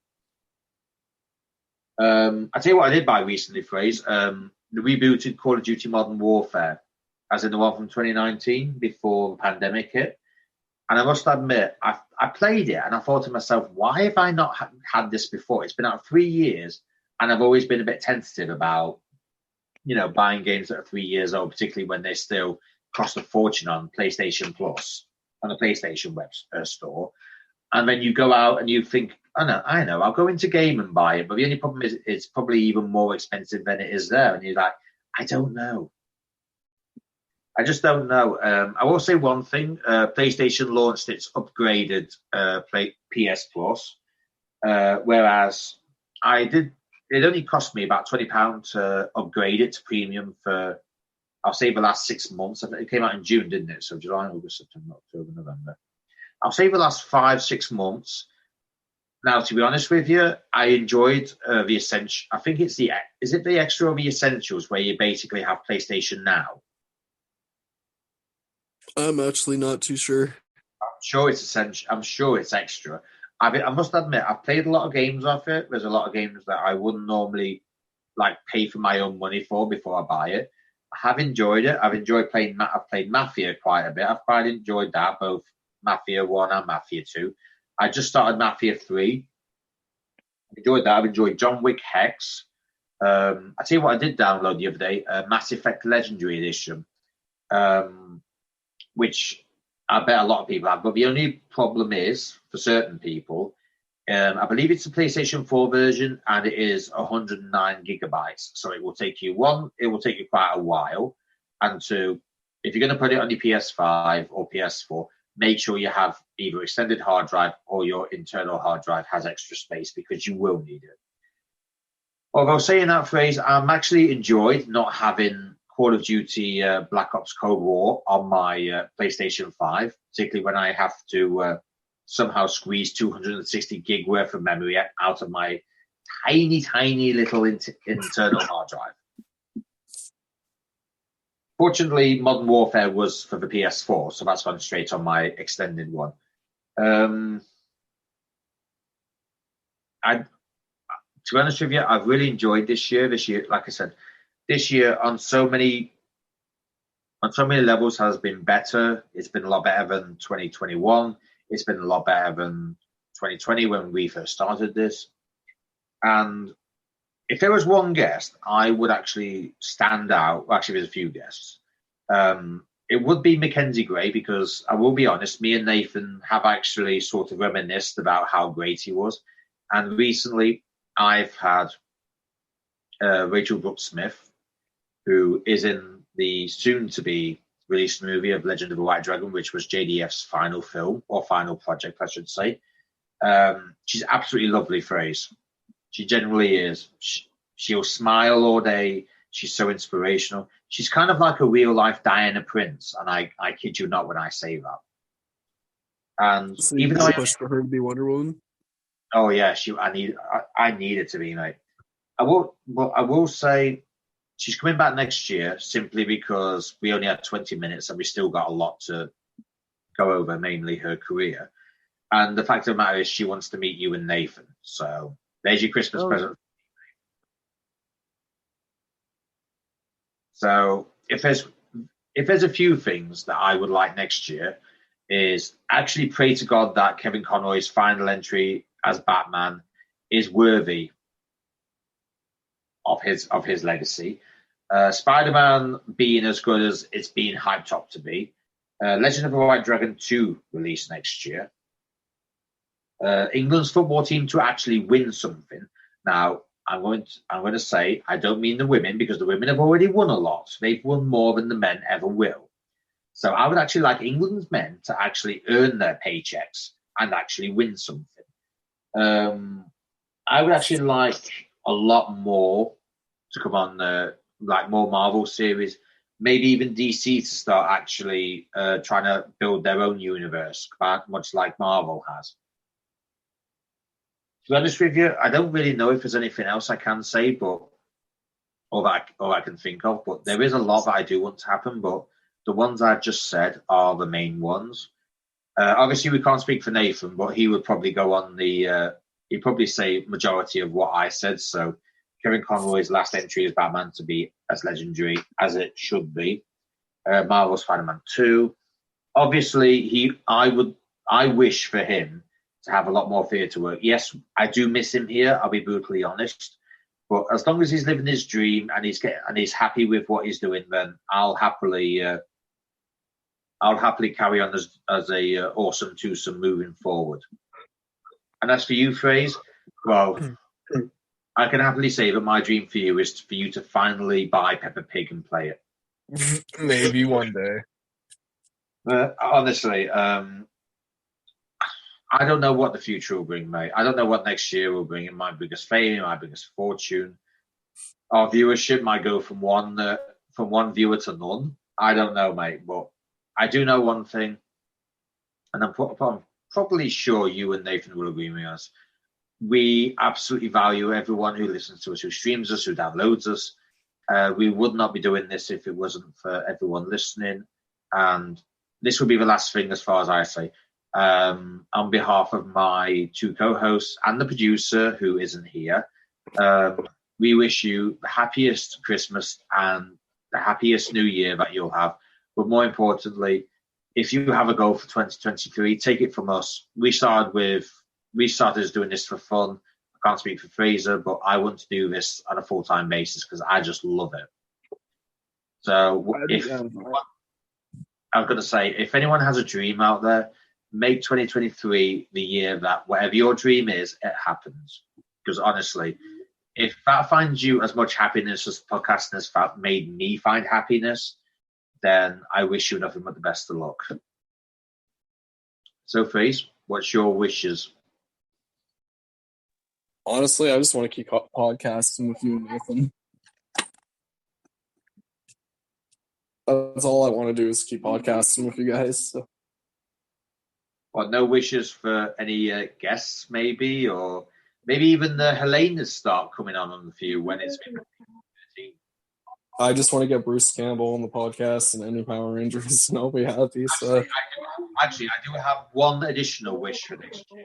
I tell you what I did buy recently, Phrase. The rebooted Call of Duty Modern Warfare, as in the one from 2019 before the pandemic hit. And I must admit, I played it and I thought to myself, why have I not had this before? It's been out 3 years and I've always been a bit tentative about, buying games that are 3 years old, particularly when they still cost a fortune on PlayStation Plus, on the PlayStation web store. And then you go out and you think, I know, I'll go into game and buy it. But the only problem is it's probably even more expensive than it is there. And you're like, I don't know. I just don't know. I will say one thing. PlayStation launched its upgraded PS Plus, whereas it only cost me about £20 to upgrade it to premium for, I'll say, the last 6 months. It came out in June, didn't it? So July, August, September, October, November. I'll say the last 5-6 months. Now, to be honest with you, I enjoyed the Essential. I think is it the extra or the Essentials where you basically have PlayStation Now? I'm actually not too sure. I'm sure it's essential. I'm sure it's extra. I must admit, I've played a lot of games off it. There's a lot of games that I wouldn't normally pay for my own money for before I buy it. I have enjoyed it. I've played Mafia quite a bit. I've quite enjoyed that, both Mafia 1 and Mafia 2. I just started Mafia 3. I've enjoyed that. I've enjoyed John Wick Hex. I tell you what, I did download the other day, Mass Effect Legendary Edition, which I bet a lot of people have. But the only problem is, for certain people, I believe it's a PlayStation 4 version, and it is 109 gigabytes. So it will take you quite a while. And two, if you're going to put it on your PS5 or PS4, make sure you have either extended hard drive or your internal hard drive has extra space, because you will need it. Although saying that phrase, I'm actually enjoyed not having Call of Duty Black Ops Cold War on my PlayStation 5, particularly when I have to somehow squeeze 260 gig worth of memory out of my tiny, tiny little internal hard drive. Fortunately, Modern Warfare was for the PS4, so that's gone straight on my extended one. To be honest with you, I've really enjoyed this year. This year, like I said, this year on so many levels has been better. It's been a lot better than 2021. It's been a lot better than 2020 when we first started this. And if there was one guest, I would actually stand out. Actually, there's a few guests. It would be Mackenzie Gray, because I will be honest, me and Nathan have actually sort of reminisced about how great he was. And recently, I've had Rachel Brooks-Smith, who is in the soon-to-be released movie of Legend of the White Dragon, which was JDF's final film, or final project, I should say. She's absolutely lovely, Phrase. She generally is. She'll smile all day. She's so inspirational. She's kind of like a real-life Diana Prince, and I kid you not when I say that. And So even though I push for her to be Wonder Woman. Oh yeah, I need it to be, mate. I will say she's coming back next year simply because we only had 20 minutes and we still got a lot to go over, mainly her career. And the fact of the matter is, she wants to meet you and Nathan. So there's your Christmas present. So if there's a few things that I would like next year, is actually pray to God that Kevin Conroy's final entry as Batman is worthy of his legacy. Spider-Man being as good as it's being hyped up to be. Legend of the White Dragon 2 release next year. England's football team to actually win something. Now, I'm going to say, I don't mean the women, because the women have already won a lot. They've won more than the men ever will. So I would actually like England's men to actually earn their paychecks and actually win something. I would actually like a lot more to come on, like more Marvel series, maybe even DC to start actually trying to build their own universe, much like Marvel has. To be honest with you, I don't really know if there's anything else I can say, but or I can think of. But there is a lot that I do want to happen. But the ones I've just said are the main ones. Obviously, we can't speak for Nathan, but he would probably go on the. He'd probably say majority of what I said. So Kevin Conroy's last entry as Batman to be as legendary as it should be. Marvel's Spider-Man 2. Obviously, I wish for him to have a lot more theatre work. Yes, I do miss him here. I'll be brutally honest. But as long as he's living his dream and he's happy with what he's doing, then I'll happily carry on as a awesome twosome moving forward. And as for you, Phrase, well, I can happily say that my dream for you is for you to finally buy Peppa Pig and play it. Maybe one day. Honestly, I don't know what the future will bring, mate. I don't know what next year will bring. It might bring us fame, it might bring us fortune. Our viewership might go from one viewer to none. I don't know, mate. But I do know one thing, and I'm probably sure you and Nathan will agree with us. We absolutely value everyone who listens to us, who streams us, who downloads us. We would not be doing this if it wasn't for everyone listening. And this will be the last thing as far as I say. On behalf of my two co-hosts and the producer who isn't here, we wish you the happiest Christmas and the happiest New Year that you'll have. But more importantly, if you have a goal for 2023, take it from us. We started as doing this for fun. I can't speak for Fraser, but I want to do this on a full-time basis because I just love it. So I was going to say, if anyone has a dream out there, make 2023 the year that whatever your dream is, it happens. Because honestly, if that finds you as much happiness as podcasting as that made me find happiness, then I wish you nothing but the best of luck. So, Fraser, what's your wishes? Honestly, I just want to keep podcasting with you, Nathan. That's all I want to do is keep podcasting with you guys. So. Well, no wishes for any guests, maybe, or maybe even the Helenas start coming on the few when it's been 13. I just want to get Bruce Campbell on the podcast and any Power Rangers, and I'll be happy. So. Actually, I do have one additional wish for next year.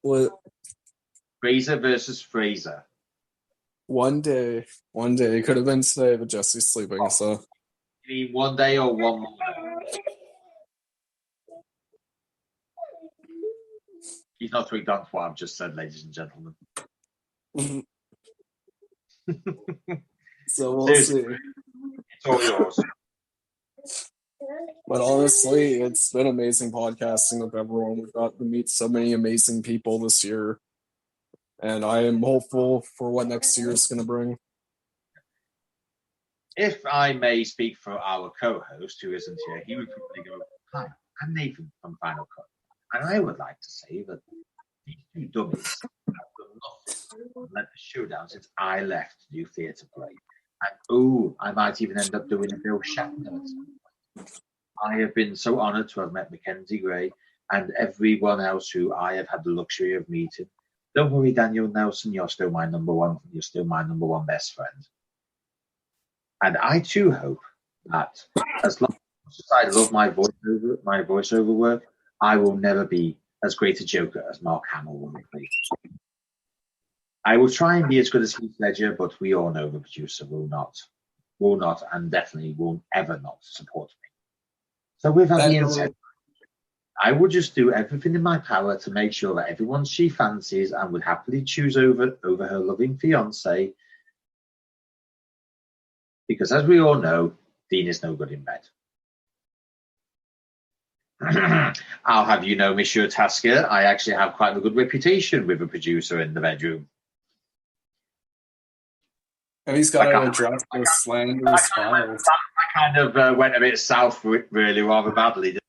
What? Fraser versus Fraser. One day. It could have been today, but Jesse's sleeping, so. You mean one day or one more day? He's not twigged on what I've just said, ladies and gentlemen. So we'll see. It's all yours. But honestly, it's been amazing podcasting with everyone. We've got to meet so many amazing people this year. And I am hopeful for what next year is going to bring. If I may speak for our co-host, who isn't here, he would probably go, "Hi, I'm Nathan from Finalcut. And I would like to say that these two dummies have done nothing but let the show down since I left to do theatre play. And I might even end up doing a Bill Shatner. I have been so honoured to have met Mackenzie Gray and everyone else who I have had the luxury of meeting. Don't worry, Daniel Nelson, you're still my number one. You're still my number one best friend. And I too hope that as long as I love my voiceover work, I will never be as great a Joker as Mark Hamill will be. I will try and be as good as Heath Ledger, but we all know the producer will not, and definitely will ever not support me. So with that being said, I will just do everything in my power to make sure that everyone she fancies and would happily choose over her loving fiancé. Because as we all know, Dean is no good in bed. I'll have you know, Monsieur Tasker, I actually have quite a good reputation with a producer in the bedroom. And he's got to address those slanderous files. I kind of went a bit south really rather badly.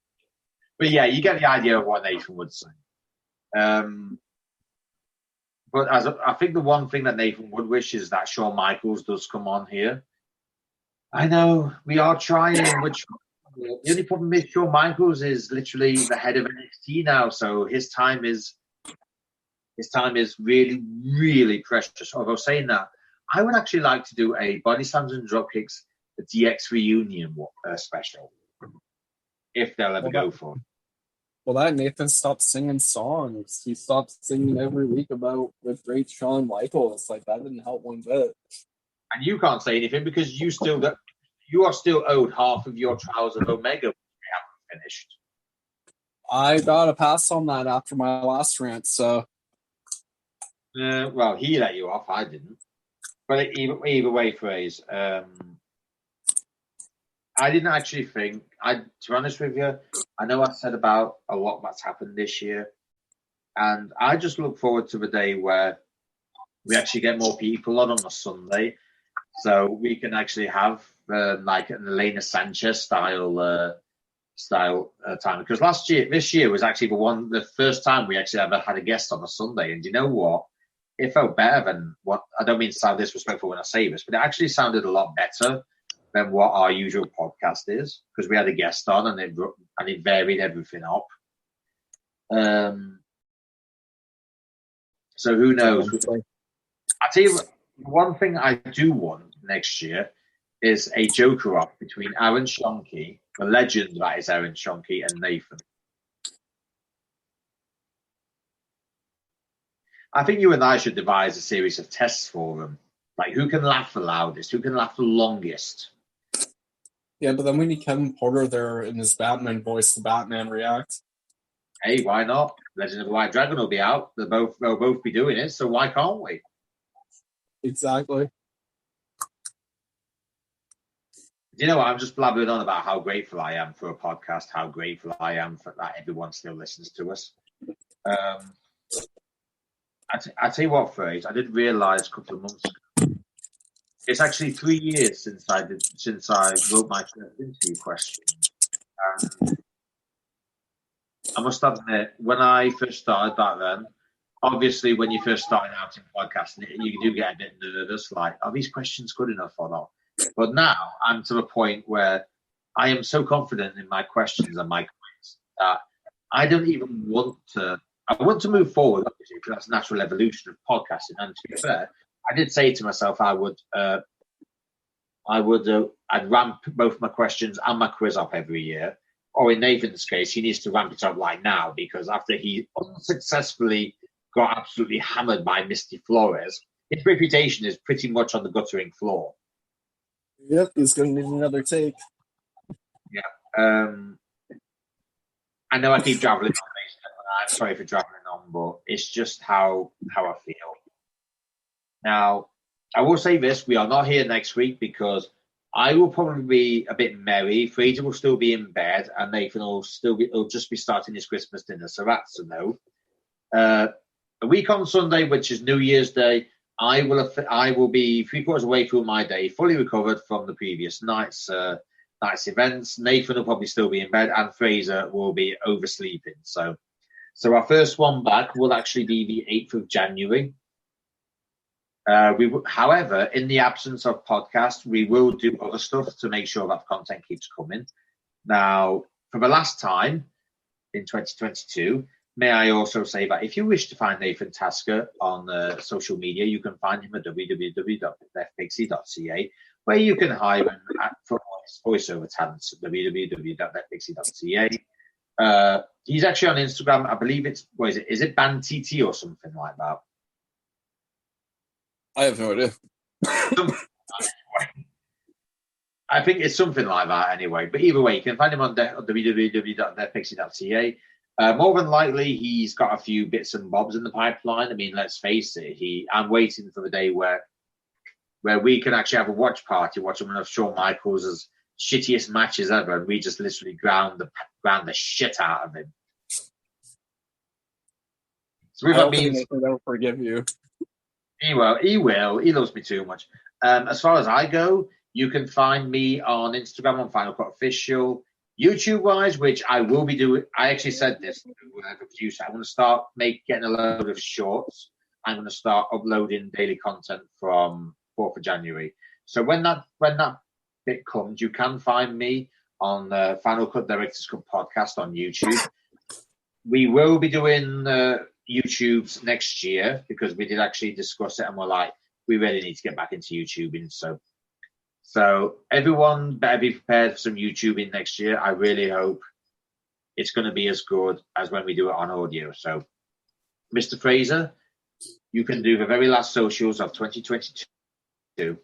But yeah, you get the idea of what Nathan would say. But I think the one thing that Nathan would wish is that Shawn Michaels does come on here. I know, we are trying. The only problem is Shawn Michaels is literally the head of NXT now, so his time is really, really precious. Although saying that, I would actually like to do a Body Slams and Dropkicks DX reunion special, if they'll ever go for it. Well, that Nathan stopped singing songs. He stopped singing every week about the great Shawn Michaels. Like, that didn't help one bit. And you can't say anything because you are still owed half of your Trials of Omega, which we haven't finished. I got a pass on that after my last rant, so. Well, he let you off. I didn't. But either way, Phrase. I didn't actually think. To be honest with you, I know I said about a lot that's happened this year, and I just look forward to the day where we actually get more people on a Sunday. So we can actually have like an Elena Sanchez style time. Because this year was actually the first time we actually ever had a guest on a Sunday. And you know what? It felt better than what, I don't mean to sound disrespectful when I say this, but it actually sounded a lot better than what our usual podcast is, because we had a guest on and it varied everything up. So who knows? I tell you, one thing I do want next year is a Joker off between Aaron Schonke, the legend that is Aaron Schonke, and Nathan. I think you and I should devise a series of tests for them. Like, who can laugh the loudest? Who can laugh the longest? Yeah, but then we need Kevin Porter there in his Batman voice, the Batman react. Hey, why not? Legend of the White Dragon will be out. They'll both be doing it, so why can't we? Exactly. You know what? I'm just blabbering on about how grateful I am for a podcast, how grateful I am for that everyone still listens to us. I tell you what, Fraser, I did realise a couple of months ago. It's actually 3 years since I wrote my first interview question. I must admit, when I first started back then, obviously when you first started out in podcasting, you do get a bit nervous, like, are these questions good enough or not? But now I'm to the point where I am so confident in my questions and my quiz that I don't even want to. I want to move forward, obviously, because that's the natural evolution of podcasting. And to be fair, I did say to myself I'd ramp both my questions and my quiz up every year. Or in Nathan's case, he needs to ramp it up like now, because after he unsuccessfully got absolutely hammered by Misty Flores, his reputation is pretty much on the guttering floor. Yep, he's going to need another take. Yeah. I know I keep traveling on. I'm sorry for traveling on, but it's just how I feel. Now, I will say this: we are not here next week because I will probably be a bit merry. Fraser will still be in bed, and Nathan will just be starting his Christmas dinner. So that's a no. A week on Sunday, which is New Year's Day, I will be 3/4 away through my day, fully recovered from the previous night's events. Nathan will probably still be in bed, and Fraser will be oversleeping. So our first one back will actually be the 8th of January. However, in the absence of podcast, we will do other stuff to make sure that content keeps coming. Now, for the last time in 2022, may I also say that if you wish to find Nathan Tasker on social media, you can find him at www.leftpixie.ca, where you can hire him for voiceover talents at www.leftpixie.ca. He's actually on Instagram. I believe is it BanTT or something like that? I have no idea. I think it's something like that anyway. But either way, you can find him on www.leftpixie.ca. More than likely, he's got a few bits and bobs in the pipeline. I mean, let's face it. I'm waiting for the day where we can actually have a watch party, watch one of Shawn Michaels' shittiest matches ever, and we just literally ground the shit out of him. So I don't think Nathan will forgive you. He will. He loves me too much. As far as I go, you can find me on Instagram on Finalcut Official. YouTube-wise, which I will be doing. I actually said this to the producer. I'm going to start getting a load of shorts. I'm going to start uploading daily content from 4th of January. So when that bit comes, you can find me on Finalcut Director's Cut podcast on YouTube. We will be doing YouTube's next year because we did actually discuss it and we're like, we really need to get back into YouTubing. So everyone better be prepared for some YouTubing next year. I really hope it's going to be as good as when we do it on audio. So, Mr. Fraser, you can do the very last socials of 2022.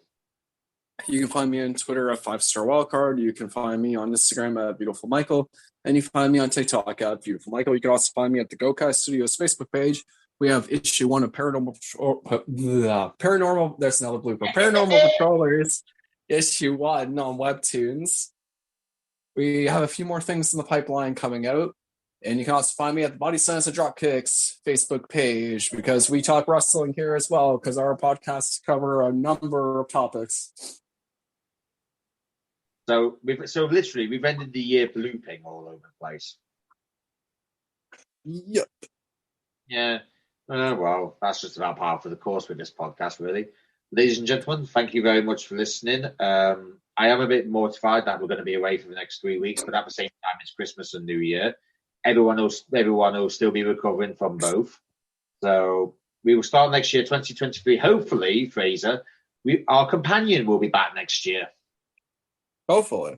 You can find me on Twitter at 5-Star Wildcard. You can find me on Instagram at Beautiful Michael. And you can find me on TikTok at Beautiful Michael. You can also find me at the Gokai Studios Facebook page. We have issue 1 of Paranormal. There's another blooper. Paranormal Patrollers. Issue 1 on Webtoons. We have a few more things in the pipeline coming out. And you can also find me at the Body Science and Dropkicks Facebook page, because we talk wrestling here as well, because our podcasts cover a number of topics. So literally we've ended the year blooping all over the place. Yep. Yeah. Well, that's just about par for the course with this podcast, really. Ladies and gentlemen, thank you very much for listening. I am a bit mortified that we're going to be away for the next 3 weeks, but at the same time, it's Christmas and New Year. Everyone will still be recovering from both. So we will start next year, 2023. Hopefully, Fraser, our companion will be back next year. Hopefully.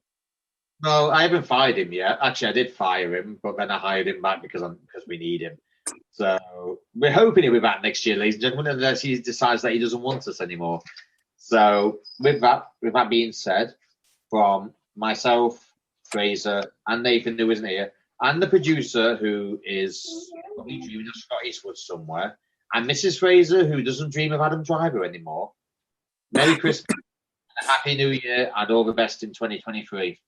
No, I haven't fired him yet. Actually, I did fire him, but then I hired him back because we need him. So we're hoping he'll be back next year, ladies and gentlemen, unless he decides that he doesn't want us anymore. So with that being said, from myself, Fraser, and Nathan, who isn't here, and the producer, who is probably dreaming of Scott Eastwood somewhere, and Mrs. Fraser, who doesn't dream of Adam Driver anymore, Merry Christmas, and a Happy New Year, and all the best in 2023.